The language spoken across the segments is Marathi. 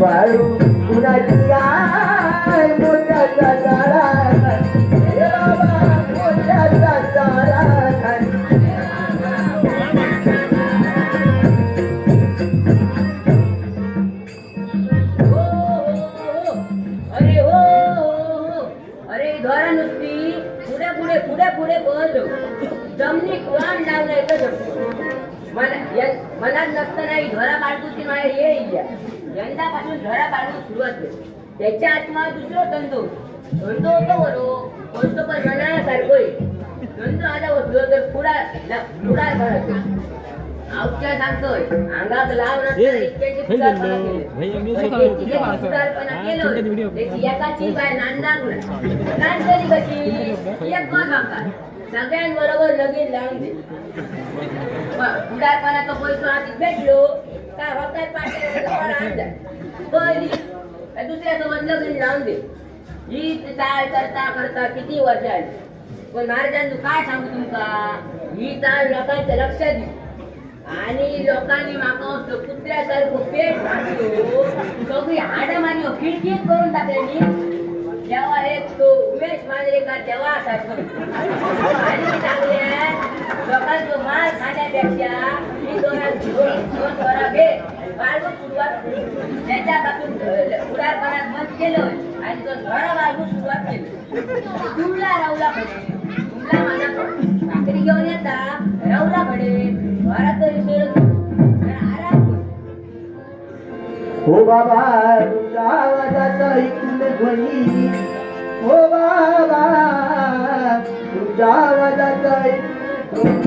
वाळू कुणाची आय मोठ्याचा जाळा हे बाबा मोठ्याचा जाळा धोरा नुसती पुढे पुढे पुढे पुढे बोललो जमनी कुराण लावलं येतं मनात नसतं नाही धोरा बाळगूची माय ये यंदापासून धोरा बाळगू सुरुवात केली त्याच्या आत्मा दुसरं धंदो होतो बरो कोणतो पण मनासारखं धंदो आला होतो तर पुढा भरतो आवच्या सांगतोय अंगात लाव नसतं इतक्याची सुधारपणा केलं त्याची एकाची बाय नांदांगला नांदली कशी एक मग सांगतात सगळ्यांबरोबर लगीन लावून दे पुढारपणाचा पैसा आधी भेटलो काय होतात पाठ्या पहिली दुसऱ्यासोबत लगीन लावून दे ही चाल करता करता किती वर्ष आली पण महाराजांनी काय सांगू तुमका ही चाल लोकांच्या लक्षात येईल आणि लोकांनी माका कुत्र्यासारखं पेट घातलो सगळी हाडं मारी खिडकीत करून टाकलेली जेव्हा एक तो उमेश मांजरेकर तेव्हा सारखं आणि चांगल्या लोकांचं माल खाण्यापेक्षा ही दोरा घे बाळगू सुरुवात त्याच्यापासून पुढारपणात बंद केलं आणि तो धोरा बाळगू सुरुवात केली तुमला रावला पडे तुमला माझा भाकरी घेऊन येता रावला पडे घरात तरी सोडत आराम कर हो बाबा तुझ्या आवाजाचा ऐकून ध्वनी हो बाबा तुझ्या आवाजाचा ऐकून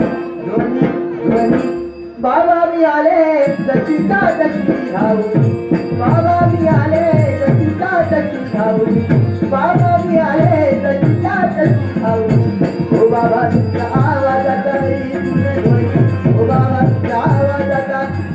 ध्वनी ध्वनी बाबा मी आले तशीचा तशी धावली बाबा मी आले तशीचा तशी धावली बाबा मी आले तशीचा तशी धावली हो बाबा तुझ्या आवाजाचा ऐकून ध्वनी हो बाबा तुझ्या आवाजाचा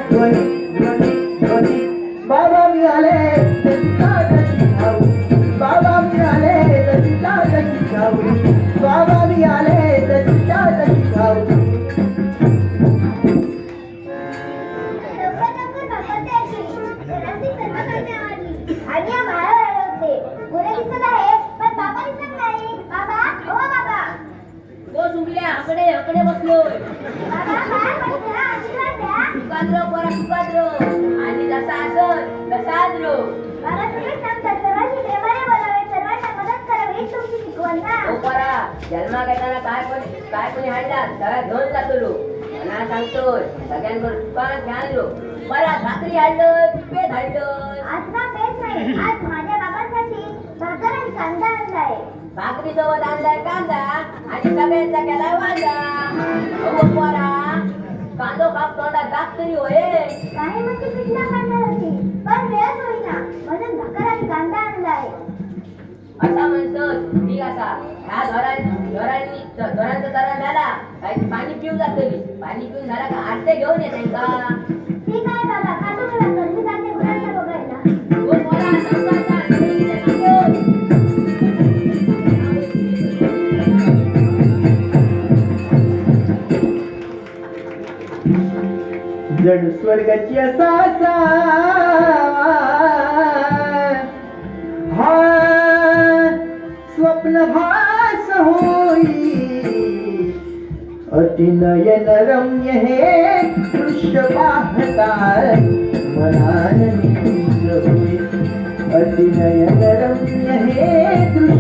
ध्वनी ध्वनी ध्वनी बाबा मी आले तशीचा तशी धावली बाबा मी आले तशीचा तशी धावली बाबा मी आले तशीचा तशी धावली हकडे बसलोय तुकाद्रो पोरा तुकाद्रो आणि जसा असत तसा आद्रो जन्मा घेताना काय कोणी हाडला सगळ्या घेऊन जातो मला सांगतोय सगळ्यांवर दुकान घ्यालो बरा भाकरी हाडलं पेट हाडलं आज माझ्या बाबांसाठी भाकर आणि कांदा आणलाय भाकरी सोबत आणलाय कांदा आणि सगळ्यांचा केलाय वांगा अहो पोरा कांदो काप तोंडात दात तरी होय काही म्हणजे पिठला काढणार होती पण वेळच होईना म्हणून भाकर आणि कांदा आणलाय असा म्हणतो ठीक असा ह्या धोरांचं तरण झाला काही पाणी पिऊ जातली पाणी पिऊन झाला का आरते घेऊन येते का ठीक आहे बाबा खातो मला तर मी जाते मुलांना बघायला हो पोरा संसारचा जड स्वर्गाची असा हा स्वप्न भास होई अतिनयन रम्य हे दृश्य पाहता मनानंद होई अतिनयन रम्य हे दृश्य